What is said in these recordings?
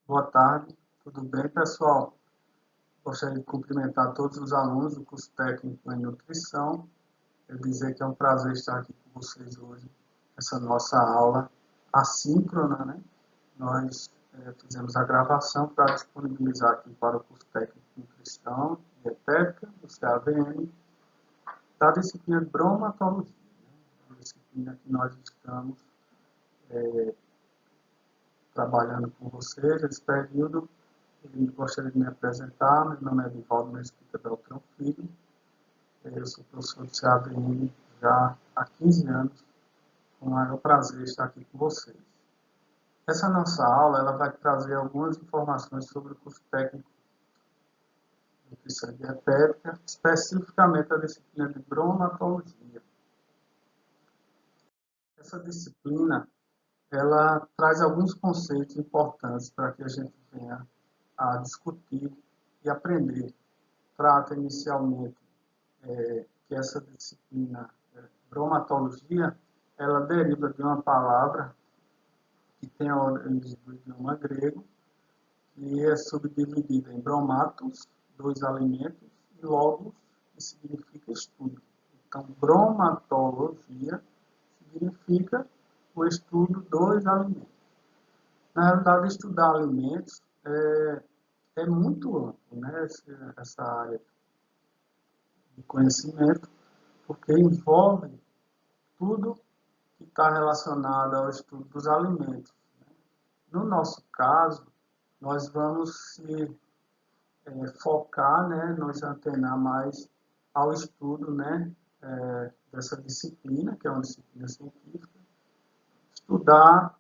Boa tarde, tudo bem, pessoal? Gostaria de cumprimentar todos os alunos do curso técnico em nutrição. Eu dizer que é um prazer estar aqui com vocês hoje, essa nossa aula assíncrona, né? Nós fizemos a gravação para disponibilizar aqui para o curso técnico de nutrição e dietética, do CAVM, da disciplina de bromatologia, né? Uma disciplina que nós estamos trabalhando com vocês esse período. Eu gostaria de me apresentar. Meu nome é Edivaldo Mesquita Beltrão Filho. Eu sou professor de CAVM já há 15 anos. Com o maior prazer estar aqui com vocês. Essa nossa aula ela vai trazer algumas informações sobre o curso técnico de nutrição e dietética, especificamente a disciplina de bromatologia. Essa disciplina ela traz alguns conceitos importantes para que a gente venha a discutir e aprender. Trata inicialmente que essa disciplina, bromatologia, ela deriva de uma palavra que tem a origem do idioma grego, que é subdividida em bromatos, dois alimentos, e logos, que significa estudo. Então, bromatologia significa o estudo dos alimentos. Na realidade, estudar alimentos é muito amplo, né? Essa área de conhecimento, porque envolve tudo que está relacionado ao estudo dos alimentos. No nosso caso, nós vamos se focar, né, nos antenar mais ao estudo, né, dessa disciplina, que é uma disciplina científica, estudar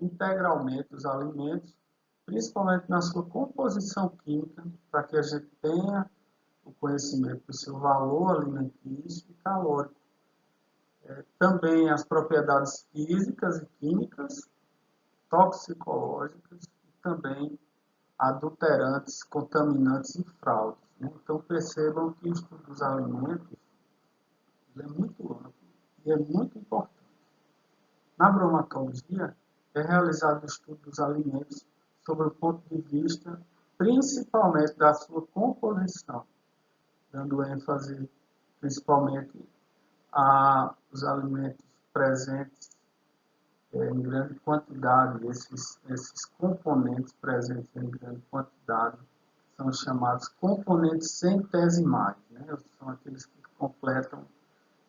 integralmente os alimentos, principalmente na sua composição química, para que a gente tenha o conhecimento do seu valor alimentício e calórico. Também as propriedades físicas e químicas, toxicológicas e também adulterantes, contaminantes e fraudes. Né? Então percebam que o estudo dos alimentos é muito amplo e é muito importante. Na bromatologia é realizado o estudo dos alimentos sob o ponto de vista principalmente da sua composição, dando ênfase principalmente aos alimentos presentes em grande quantidade. Esses componentes presentes em grande quantidade são chamados componentes centesimais, né? São aqueles que completam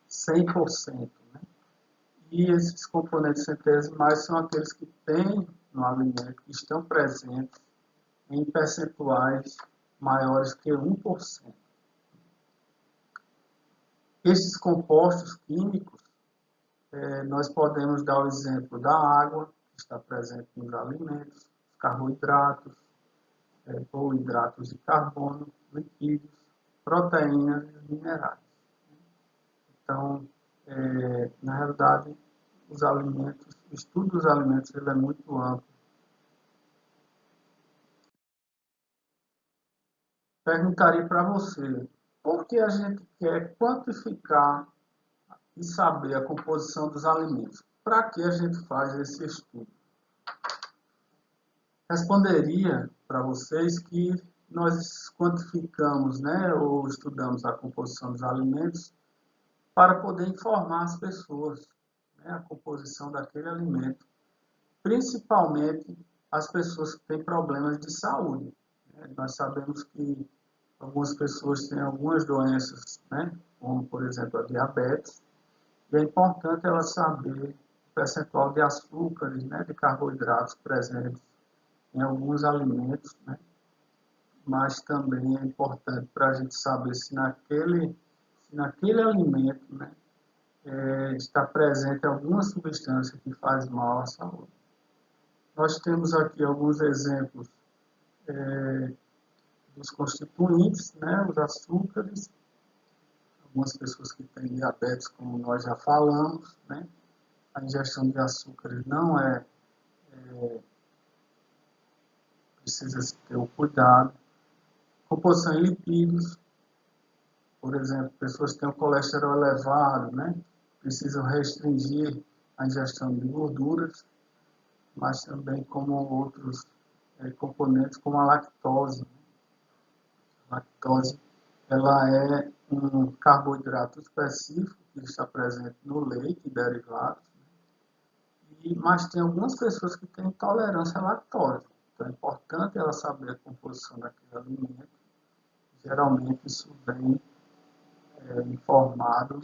100%. Né? E esses componentes centesimais são aqueles que têm no alimento, que estão presentes em percentuais maiores que 1%. Esses compostos químicos, nós podemos dar o exemplo da água, que está presente nos alimentos, carboidratos, ou hidratos de carbono, lipídios, proteínas e minerais. Então, na realidade, os alimentos, o estudo dos alimentos ele é muito amplo. Perguntaria para você, por que a gente quer quantificar e saber a composição dos alimentos? Para que a gente faz esse estudo? Responderia para vocês que nós quantificamos, né, ou estudamos a composição dos alimentos para poder informar as pessoas, né, a composição daquele alimento, principalmente as pessoas que têm problemas de saúde. Nós sabemos que algumas pessoas têm algumas doenças, né, como, por exemplo, a diabetes, e é importante ela saber o percentual de açúcares, né, de carboidratos presentes em alguns alimentos, né, mas também é importante para a gente saber se naquele alimento, né, está presente alguma substância que faz mal à saúde. Nós temos aqui alguns exemplos dos constituintes, né, os açúcares, algumas pessoas que têm diabetes, como nós já falamos, né, a ingestão de açúcares não precisa ter o cuidado. Composição em lipídios, por exemplo, pessoas que têm o colesterol elevado, né, precisam restringir a ingestão de gorduras, mas também como outros componentes como a lactose. A lactose, ela é um carboidrato específico que está presente no leite e derivados, mas tem algumas pessoas que têm intolerância à lactose. Então é importante ela saber a composição daquele alimento. Geralmente isso vem informado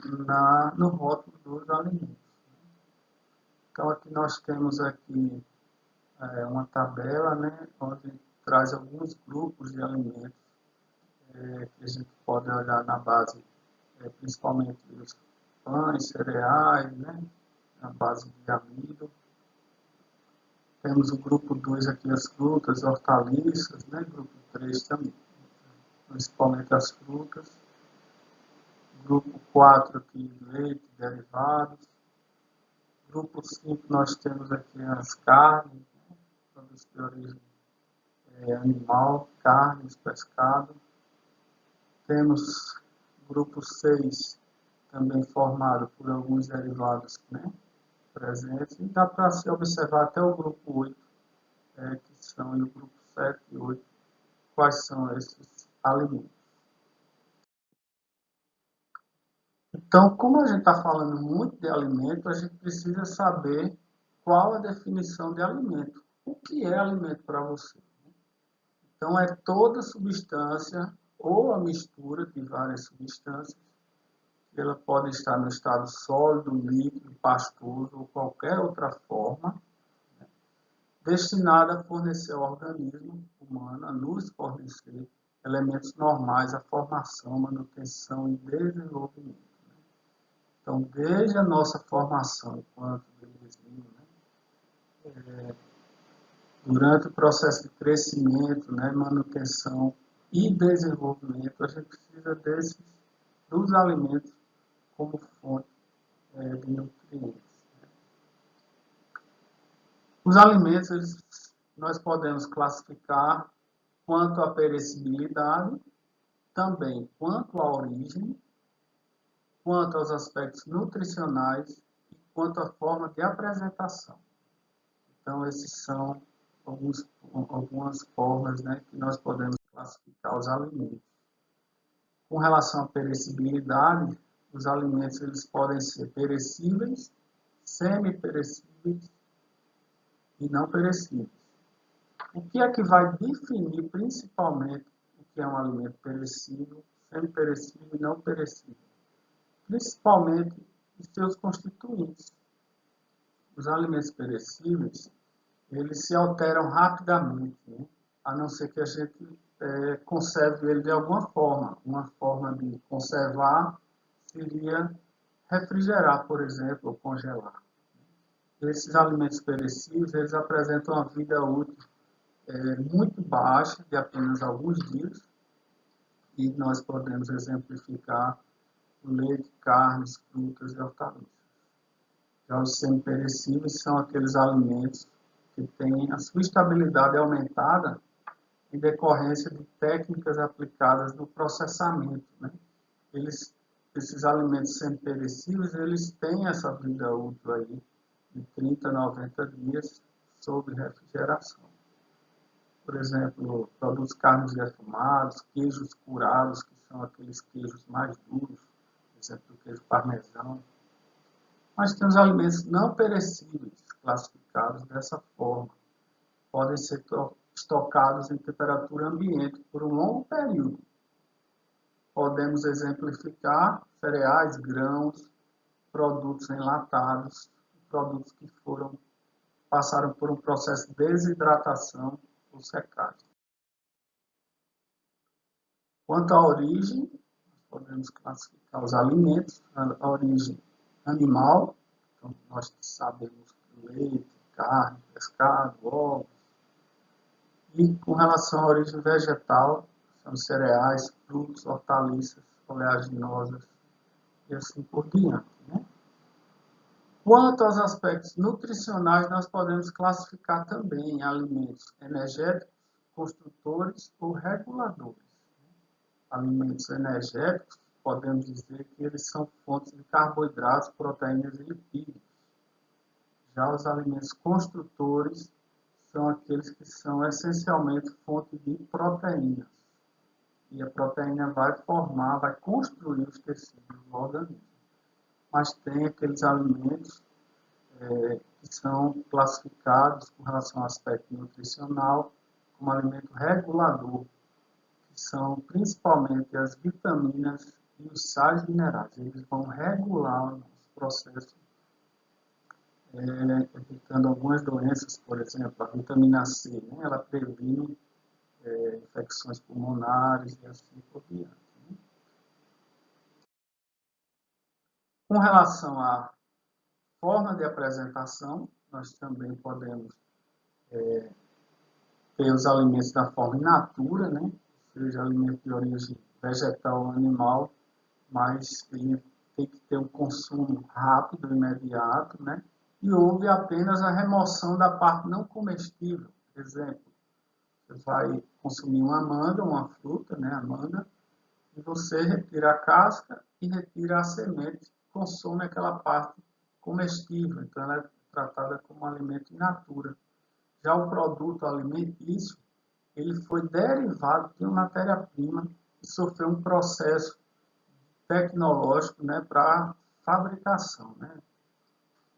no rótulo dos alimentos. Então aqui nós temos aqui uma tabela, né, onde traz alguns grupos de alimentos que a gente pode olhar na base, principalmente dos pães, cereais, né, na base de amido. Temos o grupo 2 aqui, as frutas, hortaliças, né, grupo 3 também, principalmente as frutas. Grupo 4 aqui, leite, derivados. Grupo 5 nós temos aqui as carnes, né, produtos de origem animal, carnes, pescado. Temos grupo 6, também formado por alguns derivados, né, presentes. E dá para se observar até o grupo 8, que são o grupo 7 e 8, quais são esses alimentos. Então, como a gente está falando muito de alimento, a gente precisa saber qual a definição de alimento. O que é alimento para você? Então, é toda substância ou a mistura de várias substâncias. Ela pode estar no estado sólido, líquido, pastoso ou qualquer outra forma, né, destinada a fornecer ao organismo humano, a nos fornecer elementos normais à formação, manutenção e desenvolvimento. Né? Então, desde a nossa formação enquanto bebezinho, né, durante o processo de crescimento, né, manutenção e desenvolvimento, a gente precisa dos alimentos como fonte de nutrientes. Os alimentos, nós podemos classificar quanto à perecibilidade, também quanto à origem, quanto aos aspectos nutricionais e quanto à forma de apresentação. Então, esses são algumas formas, né, que nós podemos classificar os alimentos. Com relação à perecibilidade, os alimentos eles podem ser perecíveis, semi-perecíveis e não perecíveis. O que é que vai definir principalmente o que é um alimento perecível, semi-perecível e não perecível? Principalmente os seus constituintes. Os alimentos perecíveis, eles se alteram rapidamente, né? A não ser que a gente conserve ele de alguma forma. Uma forma de conservar seria refrigerar, por exemplo, ou congelar. Esses alimentos perecíveis, eles apresentam uma vida útil muito baixa, de apenas alguns dias, e nós podemos exemplificar o leite, carnes, frutas e hortaliças. Já os semi-perecíveis são aqueles alimentos que têm a sua estabilidade aumentada em decorrência de técnicas aplicadas no processamento, né? Esses alimentos semi-perecíveis, eles têm essa vida útil aí de 30 a 90 dias sob refrigeração. Por exemplo, produtos carnes defumados, queijos curados, que são aqueles queijos mais duros, por exemplo, o queijo parmesão. Mas tem os alimentos não perecíveis, classificados dessa forma. Podem ser estocados em temperatura ambiente por um longo período. Podemos exemplificar cereais, grãos, produtos enlatados, produtos que passaram por um processo de desidratação ou secagem. Quanto à origem, podemos classificar os alimentos, a origem animal, então nós sabemos leite, carne, pescado, ovos. E com relação à origem vegetal, são cereais, frutos, hortaliças, oleaginosas e assim por diante, né? Quanto aos aspectos nutricionais, nós podemos classificar também alimentos energéticos, construtores ou reguladores. Alimentos energéticos, podemos dizer que eles são fontes de carboidratos, proteínas e lipídios. Já os alimentos construtores são aqueles que são essencialmente fonte de proteínas. E a proteína vai formar, vai construir os tecidos do organismo. Mas tem aqueles alimentos que são classificados com relação ao aspecto nutricional como alimento regulador, que são principalmente as vitaminas e os sais minerais. Eles vão regular o nosso processo, evitando algumas doenças, por exemplo, a vitamina C, né? Ela previne infecções pulmonares e assim por diante. Né? Com relação à forma de apresentação, nós também podemos ter os alimentos da forma in natura, né? Ou seja, alimento de origem vegetal ou animal, mas ele tem que ter um consumo rápido, imediato, né? E houve apenas a remoção da parte não comestível. Por exemplo, você vai consumir uma amanda, uma fruta, né, amanda, e você retira a casca e retira a semente, consome aquela parte comestível. Então, ela é tratada como alimento in natura. Já o produto alimentício, ele foi derivado de uma matéria-prima e sofreu um processo tecnológico, né, para fabricação. Né?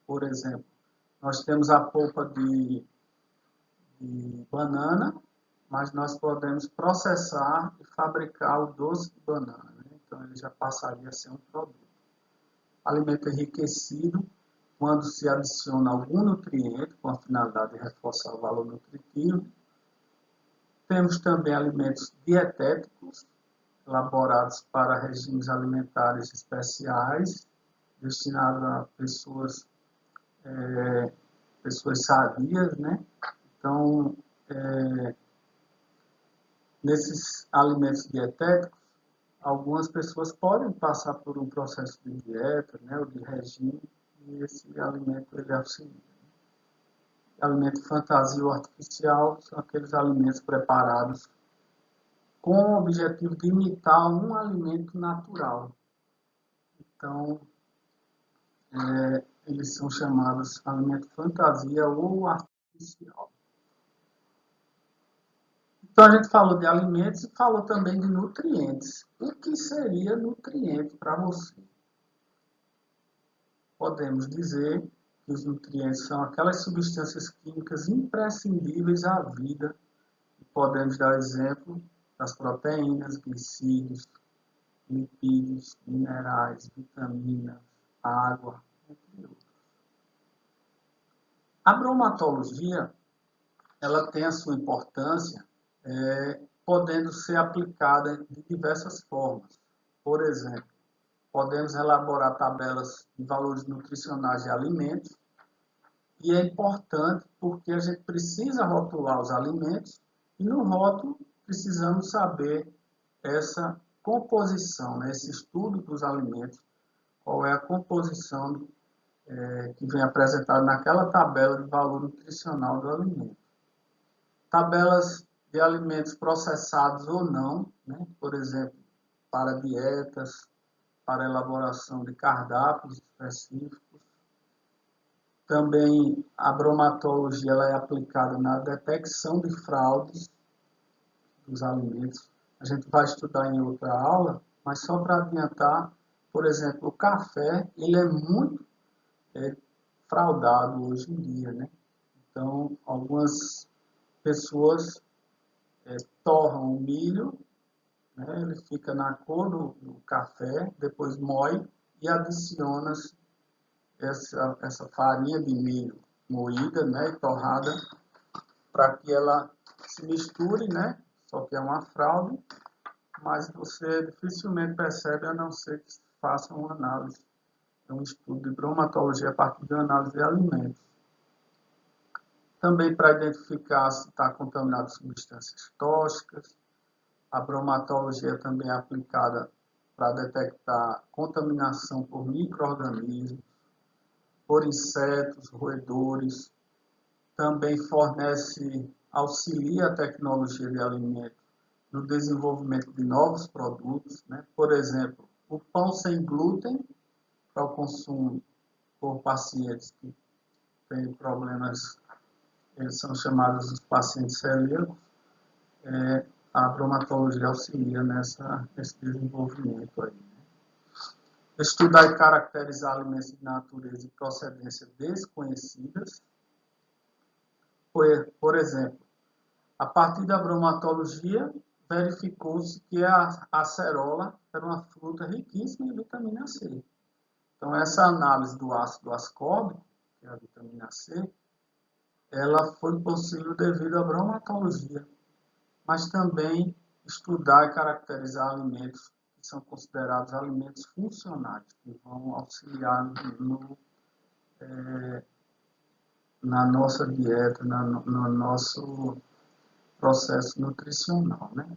Por exemplo, nós temos a polpa de banana, mas nós podemos processar e fabricar o doce de banana. Né? Então, ele já passaria a ser um produto. Alimento enriquecido, quando se adiciona algum nutriente com a finalidade de reforçar o valor nutritivo. Temos também alimentos dietéticos, elaborados para regimes alimentares especiais, destinados a pessoas sadias, né? Então, nesses alimentos dietéticos, algumas pessoas podem passar por um processo de dieta, né, ou de regime, e esse alimento ele auxilia. Alimento fantasia ou artificial são aqueles alimentos preparados com o objetivo de imitar um alimento natural. Então, eles são chamados alimento fantasia ou artificial. Então, a gente falou de alimentos e falou também de nutrientes. O que seria nutriente para você? Podemos dizer que os nutrientes são aquelas substâncias químicas imprescindíveis à vida. E podemos dar exemplo das proteínas, glicídios, lipídios, minerais, vitaminas, água, entre outros. A bromatologia, ela tem a sua importância, podendo ser aplicada de diversas formas. Por exemplo, podemos elaborar tabelas de valores nutricionais de alimentos, e é importante porque a gente precisa rotular os alimentos, e no rótulo precisamos saber essa composição, né, esse estudo dos alimentos, qual é a composição que vem apresentada naquela tabela de valor nutricional do alimento. Tabelas de alimentos processados ou não, né, por exemplo, para dietas, para elaboração de cardápios específicos. Também a bromatologia ela é aplicada na detecção de fraudes dos alimentos. A gente vai estudar em outra aula, mas só para adiantar, por exemplo, o café, ele é muito fraudado hoje em dia, né? Então, algumas pessoas torram o milho, né? Ele fica na cor do café, depois moe e adiciona-se essa farinha de milho moída, né, torrada, para que ela se misture, né? Só que é uma fraude, mas você dificilmente percebe, a não ser que faça uma análise, um estudo de bromatologia a partir de análise de alimentos. Também para identificar se está contaminado de substâncias tóxicas. A bromatologia também é aplicada para detectar contaminação por micro-organismos, por insetos, roedores. Também auxilia a tecnologia de alimento no desenvolvimento de novos produtos, né? Por exemplo, o pão sem glúten para o consumo por pacientes que têm problemas eles são chamados os pacientes celíacos, a bromatologia auxilia nesse desenvolvimento aí. Estudar e caracterizar alimentos de natureza e procedência desconhecidas. Por exemplo, a partir da bromatologia, verificou-se que a acerola era uma fruta riquíssima em vitamina C. Então, essa análise do ácido ascórbico, que é a vitamina C, ela foi possível devido à bromatologia, mas também estudar e caracterizar alimentos que são considerados alimentos funcionais, que vão auxiliar na nossa dieta, no nosso processo nutricional, né?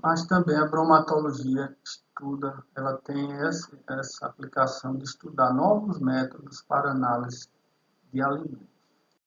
Mas também a bromatologia estuda, ela tem essa aplicação de estudar novos métodos para análise de alimentos.